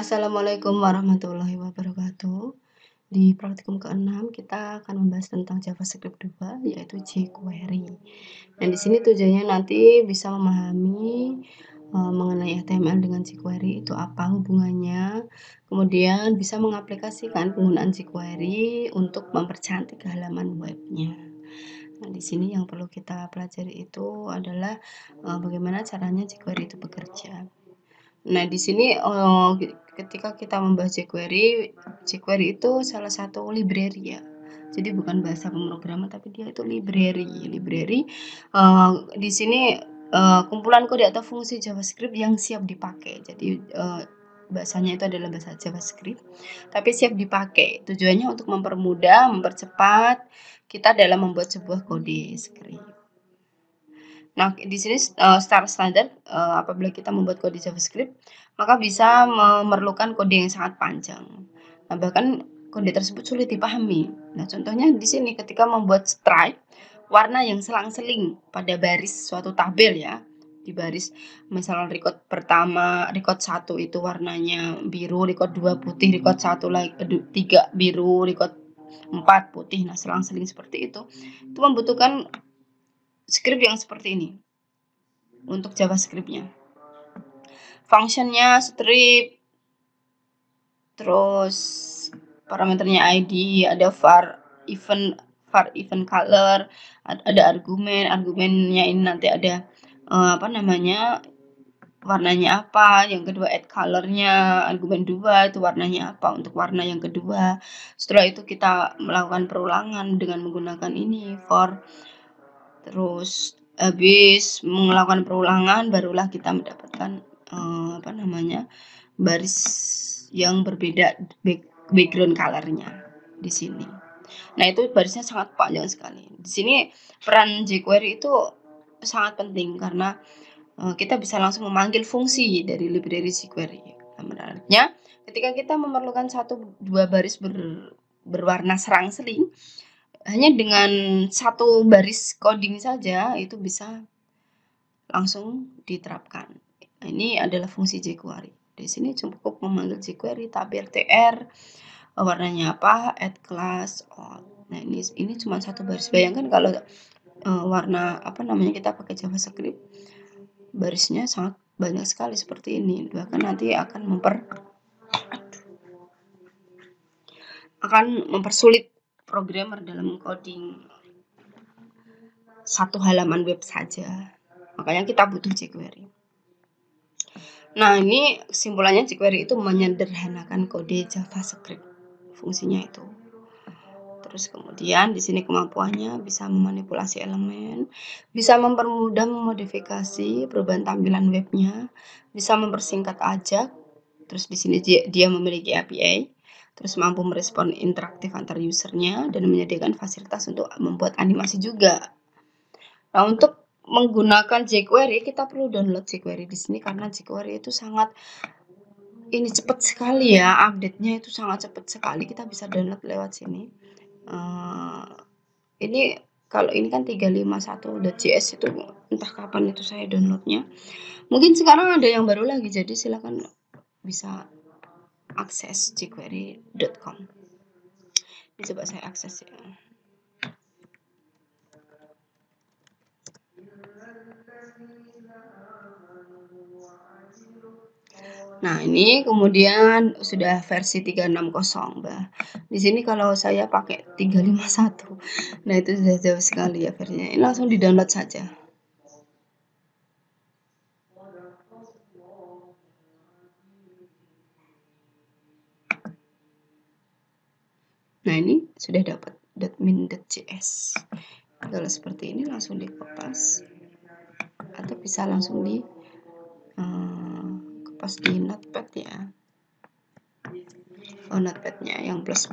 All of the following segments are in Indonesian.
Assalamualaikum warahmatullahi wabarakatuh. Di praktikum ke-6 kita akan membahas tentang JavaScript 2 yaitu jQuery. Dan di sini tujuannya nanti bisa memahami mengenai HTML dengan jQuery itu apa hubungannya, kemudian bisa mengaplikasikan penggunaan jQuery untuk mempercantik halaman webnya. Nah, di sini yang perlu kita pelajari itu adalah bagaimana caranya jQuery itu bekerja. Nah, di sini ketika kita membahas jQuery itu salah satu library ya. Jadi bukan bahasa pemrograman tapi dia itu library. Di sini kumpulan kode atau fungsi JavaScript yang siap dipakai. Jadi bahasanya itu adalah bahasa JavaScript tapi siap dipakai. Tujuannya untuk mempermudah, mempercepat kita dalam membuat sebuah kode script. Nah, di sini secara standar apabila kita membuat kode JavaScript, maka bisa memerlukan kode yang sangat panjang. Nah, bahkan kode tersebut sulit dipahami. Nah, contohnya di sini ketika membuat stripe, warna yang selang-seling pada baris suatu tabel ya. Di baris misalnya record 1 itu warnanya biru, record 2 putih, record 1 lagi 3 biru, record 4 putih. Nah, selang-seling seperti itu membutuhkan script yang seperti ini untuk JavaScript-nya. Functionnya strip, terus parameternya ID, ada var event color, ada argumennya ini nanti ada warnanya apa, yang kedua add colornya, argumen 2 itu warnanya apa untuk warna yang kedua. Setelah itu kita melakukan perulangan dengan menggunakan ini for, terus habis melakukan perulangan barulah kita mendapatkan baris yang berbeda background colornya di sini. Nah, itu barisnya sangat panjang sekali. Di sini peran jQuery itu sangat penting karena kita bisa langsung memanggil fungsi dari library jQuery. Nah, menariknya ketika kita memerlukan 1-2 baris berwarna serang-seling, hanya dengan 1 baris coding saja itu bisa langsung diterapkan. Nah, ini adalah fungsi jQuery. Di sini cukup memanggil jQuery tabel tr, warnanya apa, add class, all. Nah, ini cuma 1 baris. Bayangkan kalau warna kita pakai JavaScript, barisnya sangat banyak sekali seperti ini. Bahkan nanti akan mempersulit programmer dalam coding satu halaman web saja. Makanya kita butuh jQuery. Nah, ini kesimpulannya jQuery itu menyederhanakan kode JavaScript. Fungsinya itu. Terus kemudian di sini kemampuannya bisa memanipulasi elemen, bisa mempermudah memodifikasi perubahan tampilan webnya, bisa mempersingkat ajak. Terus di sini dia memiliki API, terus mampu merespon interaktif antar usernya dan menyediakan fasilitas untuk membuat animasi juga. Nah, untuk menggunakan jQuery kita perlu download jQuery di sini karena jQuery itu sangat cepat sekali ya, update-nya itu sangat cepat sekali. Kita bisa download lewat sini. Ini kalau ini kan 351.js itu entah kapan itu saya downloadnya. Mungkin sekarang ada yang baru lagi, jadi silakan bisa akses jQuery.com. Ini coba saya akses ya. Nah, ini kemudian sudah versi 360, Mbak. Di sini kalau saya pakai 351. Nah, itu sudah jauh sekali ya versinya. Ini langsung di-download saja. Nah, ini sudah dapat .min.js. Kalau seperti ini langsung dikopas atau bisa langsung di kopas di notepad ya. Notepadnya yang plus.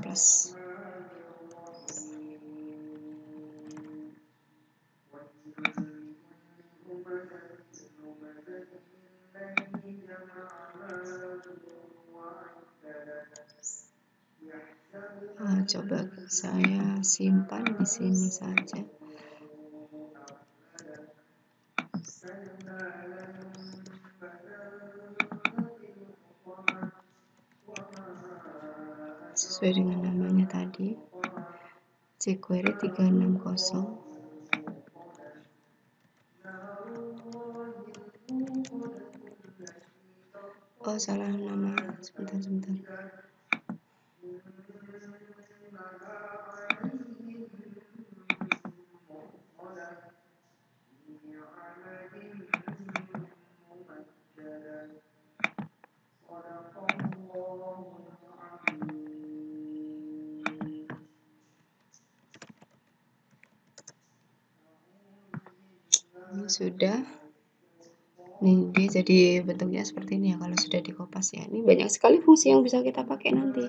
Coba saya simpan di sini saja. sesuai dengan namanya tadi, jQuery 360. Oh, salah nama, sebentar. Ini sudah. Nih, dia jadi bentuknya seperti ini ya kalau sudah dikopas ya. Ini banyak sekali fungsi yang bisa kita pakai nanti.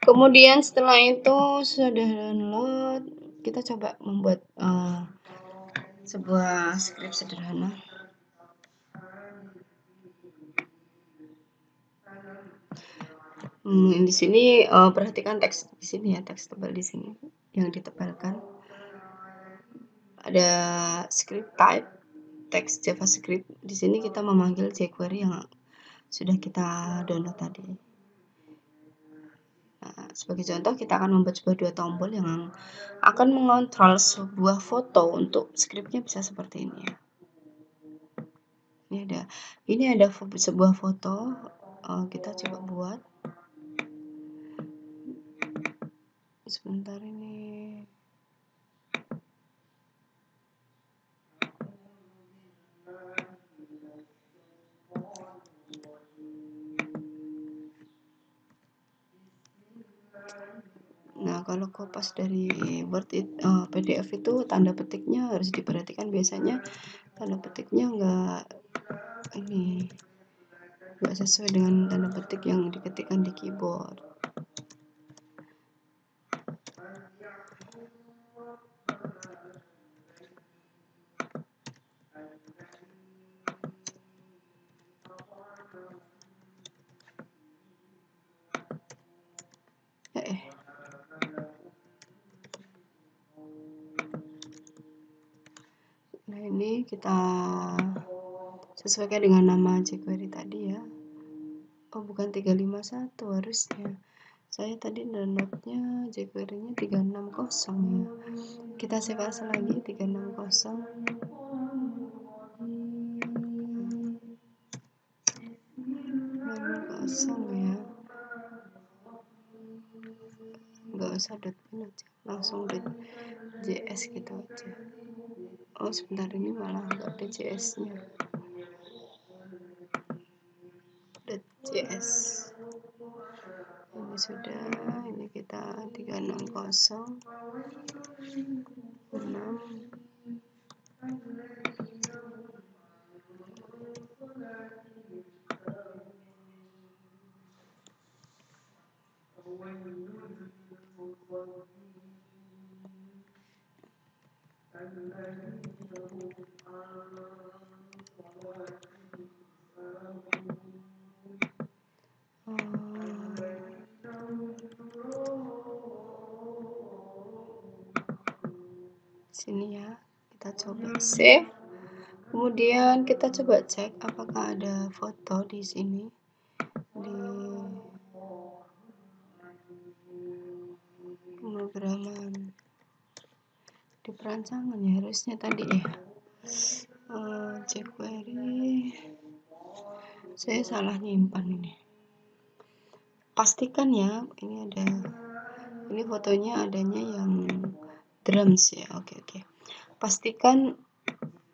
Kemudian setelah itu sudah download, kita coba membuat sebuah script sederhana. Di sini perhatikan teks di sini ya, teks tebal di sini yang ditebalkan. Ada script type, teks JavaScript. Di sini kita memanggil jQuery yang sudah kita download tadi. Nah, sebagai contoh kita akan membuat sebuah tombol yang akan mengontrol sebuah foto untuk scriptnya bisa seperti ini ya. Ini ada sebuah foto, kita coba buat. Sebentar ini. Nah, kalau kopas dari Word PDF itu tanda petiknya harus diperhatikan, biasanya tanda petiknya enggak sesuai dengan tanda petik yang diketikkan di keyboard. Nah, ini kita sesuaikan dengan nama jQuery tadi ya. Oh, bukan 351 harusnya. Saya tadi downloadnya jQuery-nya 360 ya. Kita save as lagi 360. Ya. Nggak usah .bin aja, langsung .js gitu aja. Oh, sebentar, ini malah nggak ada JS-nya. .js. Ini sudah, ini kita 360 6. Sini ya, kita coba save. Kemudian kita coba cek apakah ada foto di sini di pemrograman, di perancangan ya harusnya tadi ya. jQuery, saya salah nyimpan ini. Pastikan ya, ini fotonya adanya yang drums ya. Oke. Pastikan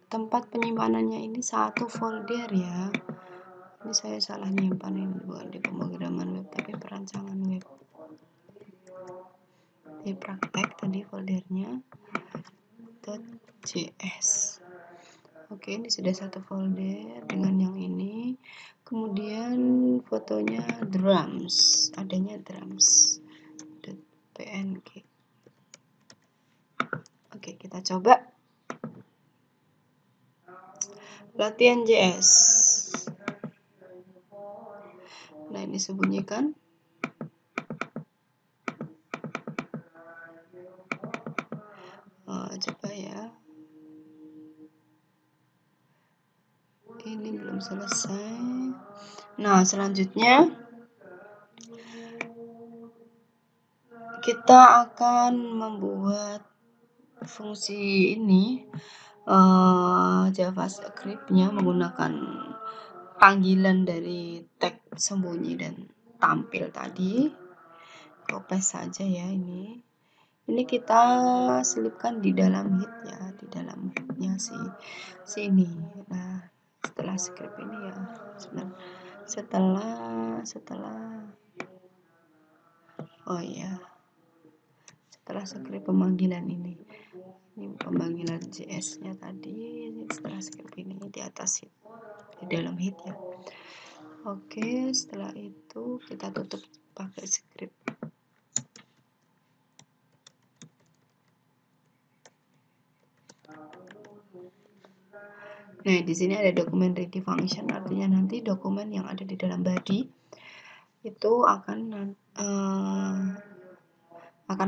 tempat penyimpanannya ini satu folder ya. Ini saya salah nyimpan ini, bukan di pemrograman web tapi perancangan web. Di praktek tadi foldernya .js. Oke, ini sudah satu folder dengan yang ini. Kemudian fotonya drums, adanya drums.png. Oke, kita coba latihan JS. Nah, ini sembunyikan. Coba ya. Ini belum selesai. Nah, selanjutnya kita akan membuat fungsi ini JavaScript-nya menggunakan panggilan dari tag sembunyi dan tampil tadi. Copy saja ya ini. Ini kita selipkan di dalam hit ya, di dalam hitnya si ini. Nah, setelah script ini ya, oh ya, setelah script pemanggilan ini pemanggilan JS-nya tadi, setelah script ini di atas hit, di dalam hit ya. Oke, setelah itu kita tutup pakai script. Nah, di sini ada dokumen ready function, artinya nanti dokumen yang ada di dalam body itu akan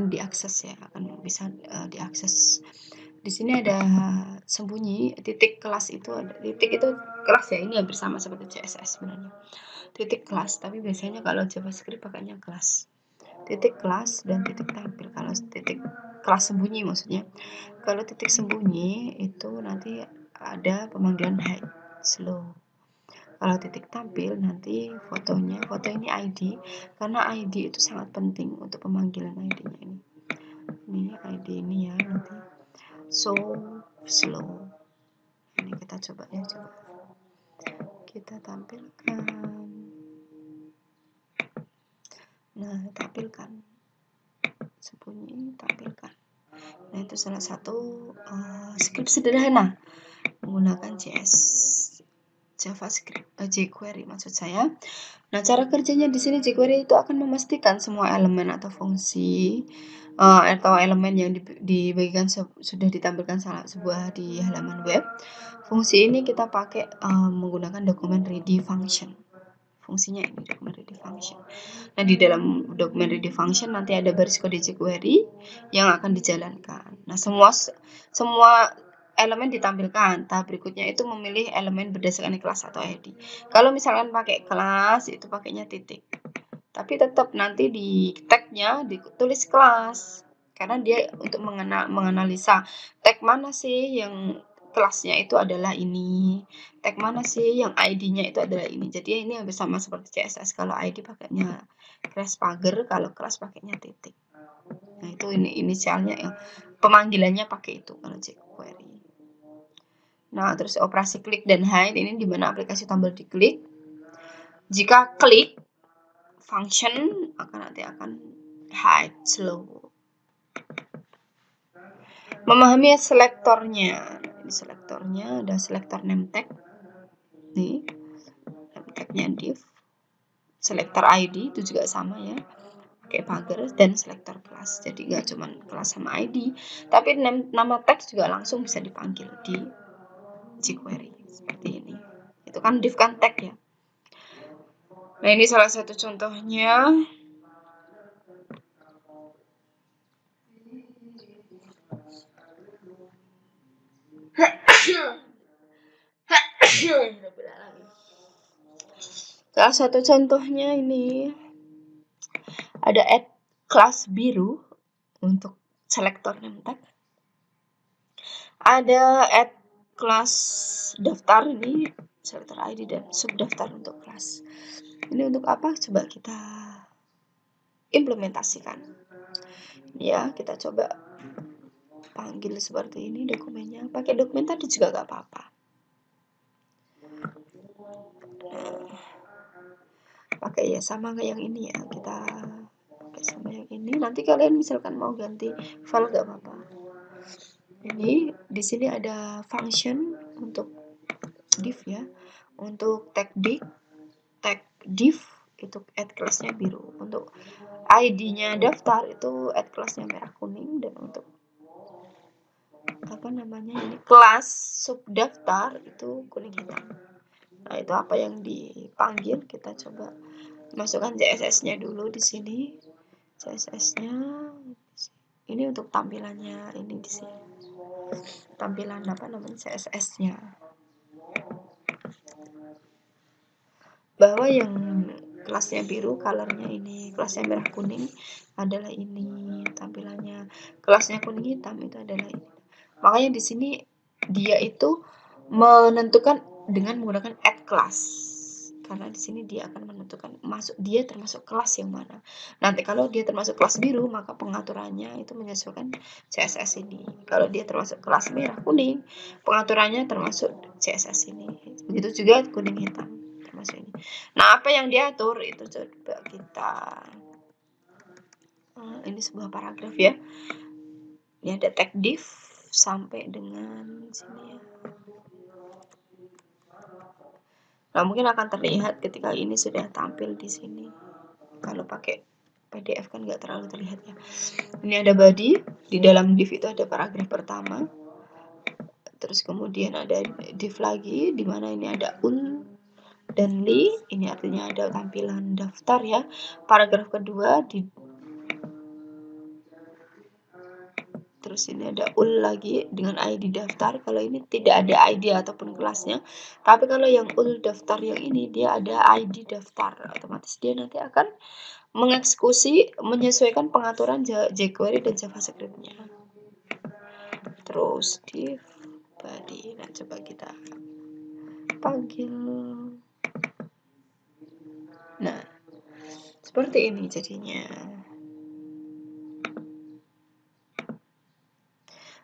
diakses ya, akan bisa diakses. Di sini ada sembunyi titik kelas itu, ada titik itu kelas ya, ini hampir sama seperti CSS sebenarnya. Titik kelas, tapi biasanya kalau JavaScript pakainya kelas. Titik kelas dan titik tampil. Kalau titik kelas sembunyi maksudnya. Kalau titik sembunyi itu nanti ada pemanggilan hide slow. Kalau titik tampil nanti foto ini ID, karena ID itu sangat penting untuk pemanggilan ID-nya ini. Ini ID ini ya nanti so slow. Ini kita coba ya, kita tampilkan. Nah, tampilkan sembunyi, tampilkan. Nah, itu salah satu script sederhana menggunakan JavaScript, jQuery maksud saya. Nah, cara kerjanya di sini jQuery itu akan memastikan semua elemen atau fungsi atau elemen yang dibagikan sudah ditampilkan sebuah di halaman web. Fungsi ini kita pakai menggunakan dokumen ready function. Fungsinya ini dokumen ready function. Nah, di dalam dokumen ready function nanti ada baris kode jQuery yang akan dijalankan. Nah, semua elemen ditampilkan. Tahap berikutnya itu memilih elemen berdasarkan kelas atau ID. Kalau misalkan pakai kelas itu pakainya titik. Tapi tetap nanti di tag-nya ditulis kelas. Karena dia untuk menganalisa tag mana sih yang kelasnya itu adalah ini. Tag mana sih yang ID-nya itu adalah ini. Jadi ini hampir sama seperti CSS. Kalau ID pakainya class pagar, kalau kelas pakainya titik. Nah, itu ini inisialnya ya. Pemanggilannya pakai itu kalau jQuery. Nah, terus operasi klik dan hide ini di mana aplikasi tombol diklik. Jika klik, function nanti akan hide slow. Memahami selektornya. Ini selektornya ada selektor name tag. Nih, name tagnya div. Selektor ID itu juga sama ya. Pakai pagar dan selektor kelas. Jadi nggak cuma kelas sama ID, tapi nama tag juga langsung bisa dipanggil di jQuery seperti ini. Itu kan div kan tag ya. Nah, ini salah satu contohnya. Salah satu contohnya ini ada add kelas biru untuk selektor name tag. Ada add kelas daftar ini selektor ID dan subdaftar untuk kelas. Ini untuk apa? Coba kita implementasikan. Ya, kita coba panggil seperti ini dokumennya. Pakai dokumen tadi juga gak apa-apa. Pakai ya sama kayak yang ini ya. Kita pakai sama yang ini. Nanti kalian misalkan mau ganti file gak apa-apa. Ini di sini ada function untuk div ya. Untuk tag div itu add kelasnya biru. Untuk ID-nya daftar itu add kelasnya merah kuning, dan untuk ini kelas subdaftar itu kuning hitam. Nah, itu apa yang dipanggil, kita coba masukkan CSS-nya dulu di sini. CSS-nya ini untuk tampilannya ini di sini. Tampilan CSS-nya. Bahwa yang kelasnya biru, colornya ini. Kelasnya merah kuning adalah ini tampilannya. Kelasnya kuning hitam itu adalah ini. Makanya di sini dia itu menentukan dengan menggunakan add class. Karena di sini dia akan menentukan dia termasuk kelas yang mana. Nanti kalau dia termasuk kelas biru, maka pengaturannya itu menyesuaikan CSS ini. Kalau dia termasuk kelas merah kuning, pengaturannya termasuk CSS ini. Begitu juga kuning hitam termasuk ini. Nah, apa yang diatur itu coba kita ini sebuah paragraf ya. Ini ada tag div sampai dengan sini ya. Nah, mungkin akan terlihat ketika ini sudah tampil di sini. Kalau pakai PDF kan nggak terlalu terlihat ya. Ini ada body, di dalam div itu ada paragraf pertama. Terus kemudian ada div lagi, di mana ini ada ul dan li. Ini artinya ada tampilan daftar ya. Paragraf kedua terus ini ada ul lagi dengan ID daftar. Kalau ini tidak ada ID ataupun kelasnya, tapi kalau yang ul daftar yang ini dia ada ID daftar, otomatis dia nanti akan mengeksekusi menyesuaikan pengaturan jQuery dan JavaScript-nya. Terus div body, nah coba kita panggil. Nah, seperti ini jadinya.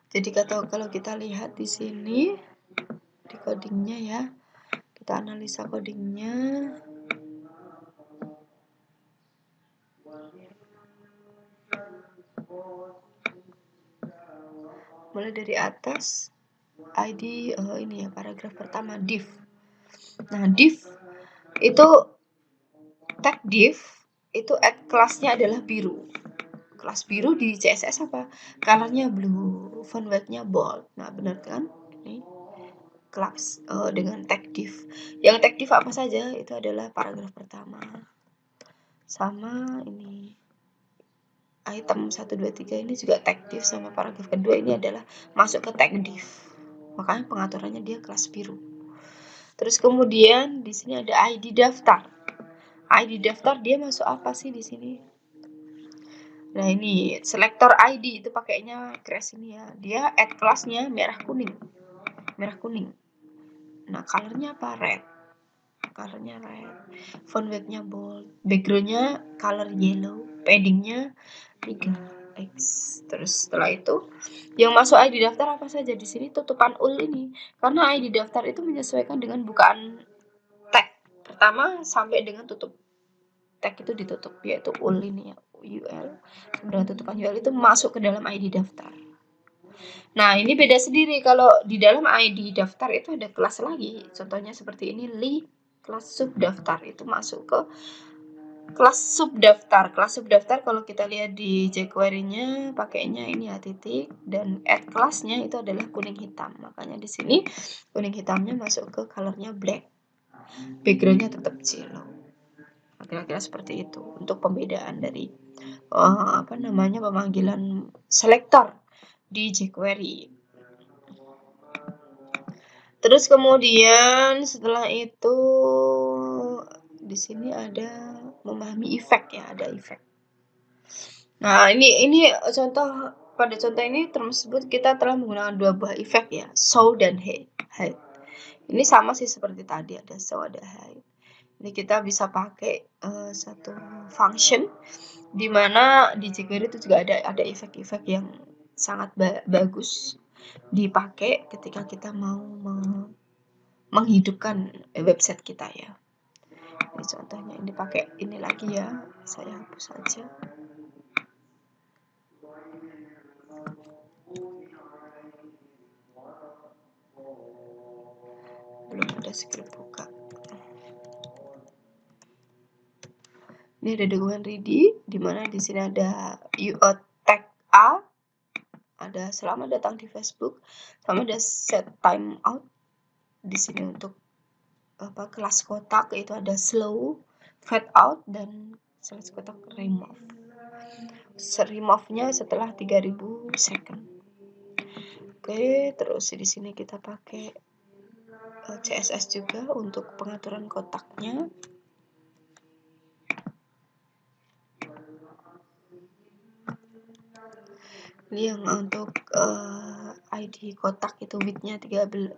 Jadi kalau kita lihat di sini di codingnya ya, kita analisa codingnya. Mulai dari atas ID ini ya, paragraf pertama div. Nah, div itu tag div itu add kelasnya adalah biru. Kelas biru di CSS apa? Colornya blue, font weight-nya bold. Nah, benar kan? Ini kelas dengan tag div. Yang tag div apa saja? Itu adalah paragraf pertama. Sama ini item 1, 2, 3 ini juga tag div, sama paragraf kedua ini adalah masuk ke tag div. Makanya pengaturannya dia kelas biru. Terus kemudian di sini ada ID daftar. ID daftar dia masuk apa sih di sini? Nah, ini selector ID itu pakainya crash ini ya. Dia add kelasnya merah kuning. Merah kuning. Nah, colornya apa? Red. Colornya red. Font weight-nya bold. Background-nya color yellow. Padding-nya 3x. Terus setelah itu yang masuk ID daftar apa saja di sini? Tutupan ul ini. Karena ID daftar itu menyesuaikan dengan bukaan tag pertama sampai dengan tutup. Tag itu ditutup, yaitu ul ini ya, UL. Kemudian tutupan UL itu masuk ke dalam ID daftar. Nah, ini beda sendiri. Kalau di dalam ID daftar itu ada kelas lagi. Contohnya seperti ini, li kelas subdaftar itu masuk ke kelas subdaftar. Kelas subdaftar kalau kita lihat di jQuery-nya pakainya ini ya titik, dan add kelasnya itu adalah kuning hitam. Makanya di sini kuning hitamnya masuk ke colornya black. Background-nya tetap yellow. Kira-kira seperti itu untuk pembedaan dari pemanggilan selektor di jQuery. Terus kemudian setelah itu di sini ada memahami efek ya, ada efek. Nah, ini contoh, pada contoh ini tersebut kita telah menggunakan dua buah efek ya, show dan hide. Ini sama sih seperti tadi, ada show ada hide. Ini kita bisa pakai satu function di mana di jQuery itu juga ada efek-efek yang sangat bagus dipakai ketika kita mau menghidupkan website kita ya. Ini contohnya, ini pakai ini lagi ya, saya hapus saja. Belum ada script buka. Ini ada dokumen ready, di mana di sini ada tag A, ada selamat datang di Facebook, sama ada set time out. Di sini untuk kelas kotak itu ada slow, fade out, dan kelas kotak remove. Remove-nya setelah 3000 second. Oke, terus di sini kita pakai CSS juga untuk pengaturan kotaknya. Ini yang untuk ID kotak itu widthnya 300,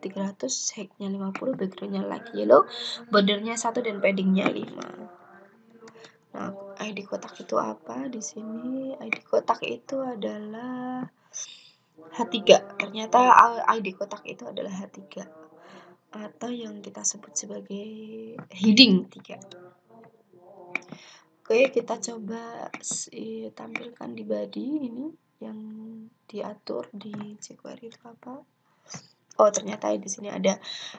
height-nya 50, background-nya light yellow, bordernya 1 dan padding-nya 5. Nah, ID kotak itu apa? Di sini ID kotak itu adalah H3. Ternyata ID kotak itu adalah H3 atau yang kita sebut sebagai heading 3. Oke, kita coba tampilkan di body ini yang diatur di jQuery itu apa? Oh, ternyata di sini ada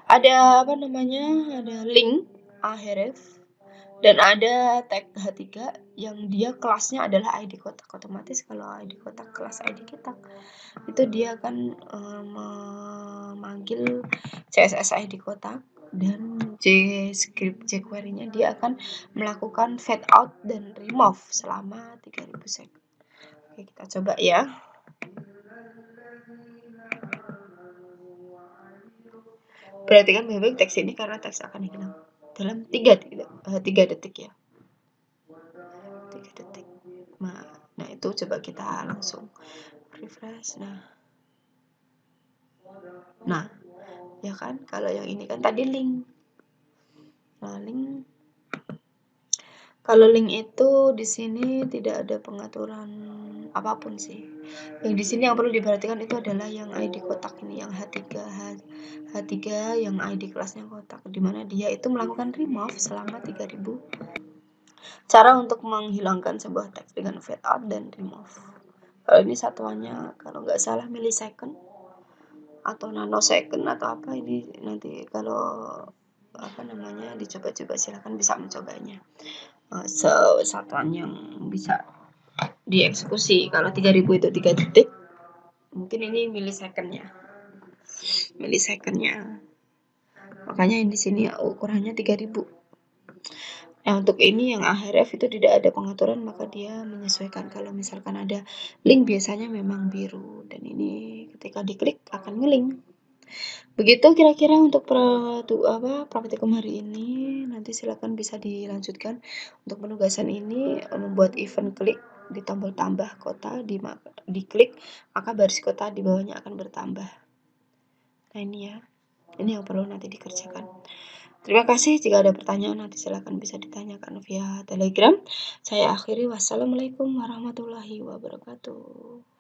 apa namanya? Ada link ahref dan ada tag H3 yang dia kelasnya adalah ID kotak. Otomatis kalau ID kotak kelas ID kotak itu dia akan memanggil CSS ID kotak dan JScript jQuery-nya dia akan melakukan fade out dan remove selama 3000 second. Oke, kita coba ya. Perhatikan baik-baik teks ini karena teks akan hilang dalam 3 detik ya. 3 detik. Nah, itu coba kita langsung refresh. Nah, ya kan? Kalau yang ini kan tadi link. Nah, link. Kalau link itu di sini tidak ada pengaturan apapun sih. Yang di sini yang perlu diperhatikan itu adalah yang ID kotak ini, yang H3 yang ID kelasnya kotak, di mana dia itu melakukan remove selama 3000. Cara untuk menghilangkan sebuah teks dengan fade out dan remove. Kalau ini satuannya kalau nggak salah millisecond atau nanosecond atau apa, ini nanti kalau apa namanya dicoba-coba silahkan bisa mencobanya. Satuan yang bisa dieksekusi kalau 3000 itu 3 detik, mungkin ini millisecondnya. Makanya di sini ukurannya 3000. Nah, untuk ini yang ahref itu tidak ada pengaturan, maka dia menyesuaikan. Kalau misalkan ada link biasanya memang biru, dan ini ketika diklik akan ngelink. Begitu kira-kira untuk praktikum hari ini. Nanti silakan bisa dilanjutkan. Untuk penugasan ini membuat event klik di tombol tambah kota, diklik maka baris kota di bawahnya akan bertambah. Nah, ini ya. Ini yang perlu nanti dikerjakan. Terima kasih. Jika ada pertanyaan nanti silakan bisa ditanyakan via Telegram. Saya akhiri. Wassalamualaikum warahmatullahi wabarakatuh.